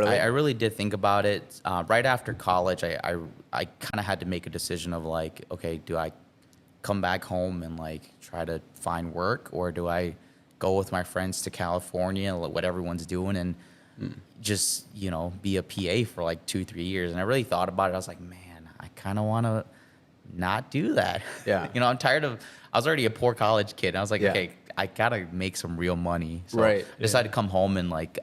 I really did think about it. Right after college, I kind of had to make a decision of like, okay, do I come back home and like try to find work, or do I go with my friends to California, like what everyone's doing, and just be a PA for like 2-3 years? And I really thought about it. I was like, man, I kind of want to not do that. Yeah. I'm tired of. I was already a poor college kid. And I was like, Yeah. okay, I gotta make some real money. So Right. I decided to come home and like,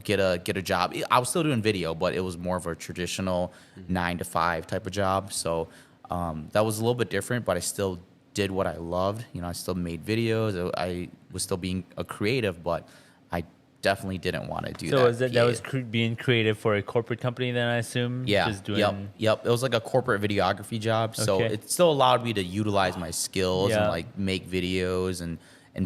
get a job. I was still doing video, but it was more of a traditional 9 to 5 type of job. So that was a little bit different, but I still did what I loved. I still made videos. I was still being a creative, but I definitely didn't want to do that. So was that PA. was being creative for a corporate company then, I assume? Yeah. Just doing, Yep. It was like a corporate videography job. So Okay. it still allowed me to utilize my skills Yeah. and like make videos and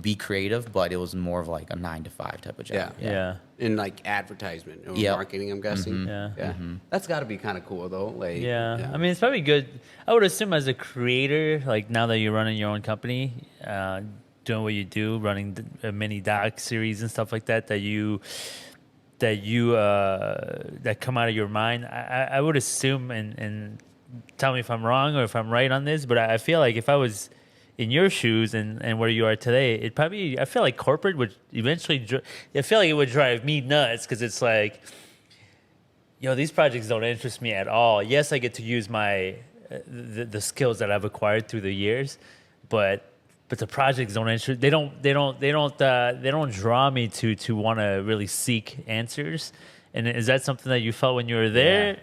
be creative, but it was more of like a 9 to 5 type of job. Yeah. In like advertisement or Yep. marketing, I'm guessing. Yeah. Yeah. That's got to be kind of cool though. Like, Yeah. I mean, it's probably good. I would assume as a creator, like now that you're running your own company, doing what you do, running a mini doc series and stuff like that, that come out of your mind. I would assume, and tell me if I'm wrong or if I'm right on this, but I feel like if I was in your shoes and where you are today, I feel like corporate would eventually, I feel like it would drive me nuts, because it's like, these projects don't interest me at all. Yes, I get to use my the skills that I've acquired through the years, but the projects don't interest. They don't draw me to want to really seek answers. And is that something that you felt when you were there?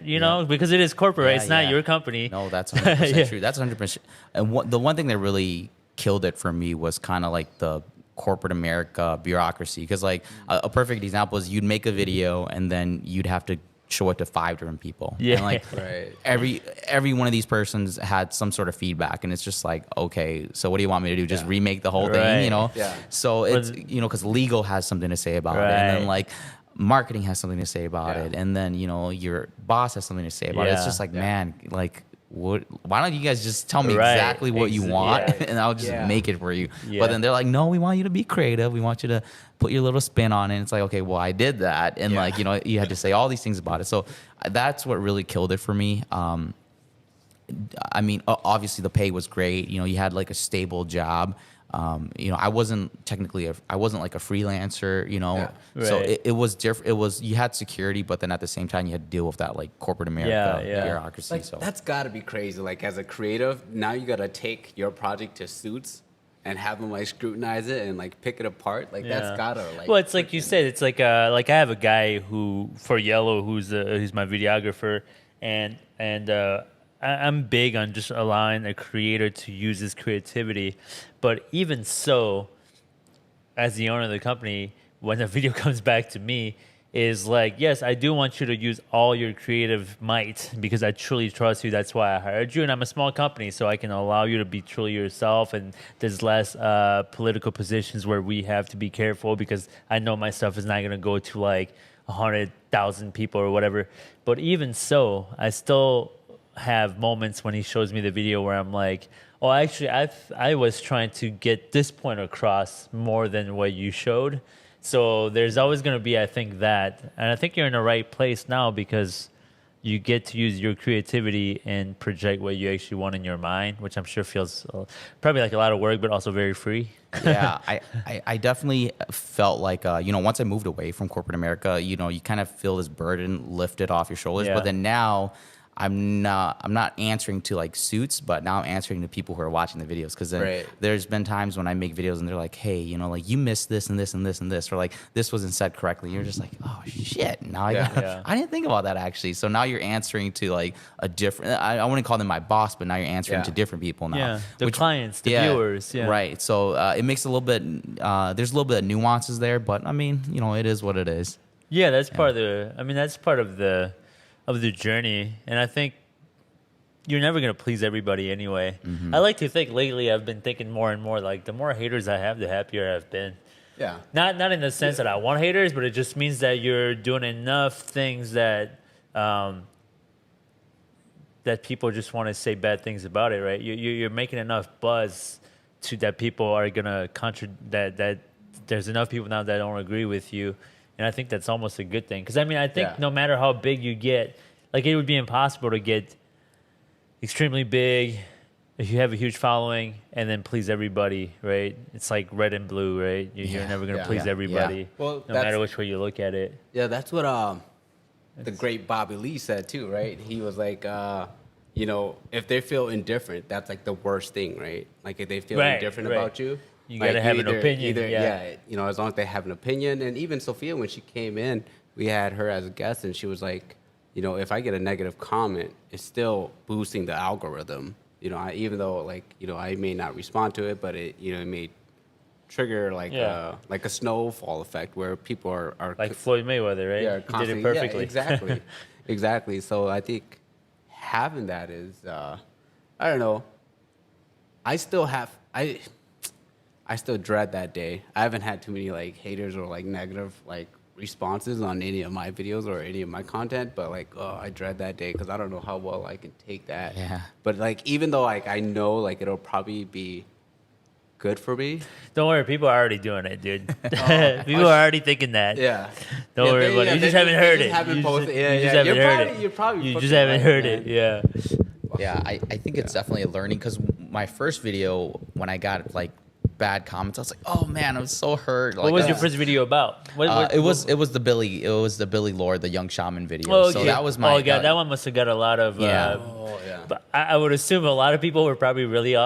Because it is corporate, right? It's not your company. No, that's 100% true. That's 100%. And the one thing that really killed it for me was kind of like the corporate America bureaucracy. Because like a perfect example is you'd make a video and then you'd have to show it to 5 different people. Yeah. And like Right. every one of these persons had some sort of feedback, and it's just like, okay, so what do you want me to do? Just remake the whole thing, Yeah. So it's because legal has something to say about it, and then like marketing has something to say about it, and then your boss has something to say about it. It's just like, man, like, why don't you guys just tell me exactly what you want, and I'll just make it for you. But then they're like, no, we want you to be creative, we want you to put your little spin on it. And it's like, okay, well, I did that, and like, you had to say all these things about it. So that's what really killed it for me. I mean, obviously the pay was great. You had like a stable job. I wasn't like a freelancer, so it was different. You had security, but then at the same time you had to deal with that like corporate America bureaucracy. Like, so that's got to be crazy. Like as a creative, now you got to take your project to Suits and have them like scrutinize it and like pick it apart. Like that's gotta like. Well, it's like you said. It's like I have a guy who for Yellow who's my videographer, and I'm big on just allowing a creator to use his creativity. But even so, as the owner of the company, when the video comes back to me, is like, yes, I do want you to use all your creative might because I truly trust you. That's why I hired you. And I'm a small company, so I can allow you to be truly yourself. And there's less political positions where we have to be careful, because I know my stuff is not going to go to like 100,000 people or whatever. But even so, I still have moments when he shows me the video where I'm like, oh, actually, I was trying to get this point across more than what you showed. So there's always going to be, I think, that. And I think you're in the right place now, because you get to use your creativity and project what you actually want in your mind, which I'm sure feels probably like a lot of work, but also very free. Yeah, I definitely felt like, once I moved away from corporate America, you kind of feel this burden lifted off your shoulders. Yeah. But then now I'm not answering to like Suits, but now I'm answering to people who are watching the videos. Because then there's been times when I make videos and they're like, hey, like you missed this and this and this and this, or like this wasn't said correctly. You're just like, oh shit, now I didn't think about that actually. So now you're answering to like a different, I wouldn't call them my boss, but now you're answering to different people now. Yeah, the clients, the viewers. Yeah, right. So it makes a little bit, there's a little bit of nuances there, but I mean, it is what it is. Yeah, that's part of the journey. And I think you're never going to please everybody anyway. Mm-hmm. I like to think lately I've been thinking more and more like the more haters I have, the happier I've been. Yeah. Not in the sense that I want haters, but it just means that you're doing enough things that that people just want to say bad things about it, right? You're making enough buzz that people are going to that there's enough people now that don't agree with you. and I think that's almost a good thing. Because I mean, I think Yeah. no matter how big you get, like it would be impossible to get extremely big if you have a huge following and then please everybody, right? It's like red and blue, right? You're Yeah. never gonna Yeah. please Yeah. everybody, Well, no that's- matter which way you look at it. Yeah, that's what the great Bobby Lee said too, right? He was like, you know, if they feel indifferent, that's like the worst thing, right? Like if they feel Right, indifferent right. about you, You like, gotta have an opinion, yeah. you know, as long as they have an opinion. And even Sophia, when she came in, we had her as a guest, and she was like, you know, if I get a negative comment, it's still boosting the algorithm. You know, even though like, you know, I may not respond to it, but it, you know, it may trigger like a snowfall effect where people are Like Floyd Mayweather, right? yeah, He did constantly, it perfectly. Yeah, exactly, exactly. So I think having that is, I don't know. I still dread that day. I haven't had too many like haters or like negative like responses on any of my videos or any of my content, but like, oh, I dread that day because I don't know how well I can take that. Yeah. But like, even though like I know like it'll probably be good for me. Don't worry, people are already doing it, dude. People are already thinking that. Yeah. Don't worry about it. You just haven't heard it. Haven't You posted. just- Yeah, you just yeah. haven't heard it. You're probably. You fucking just haven't right, heard man. it. Yeah. Yeah, I think it's definitely a learning because my first video, when I got like bad comments, I was like, oh man, I was so hurt. What was your first video about? It was the Billy Lord, the young shaman video. Oh, okay. So that was my. Oh god, that one must have got a lot of. Yeah. Oh yeah. But I would assume a lot of people were probably really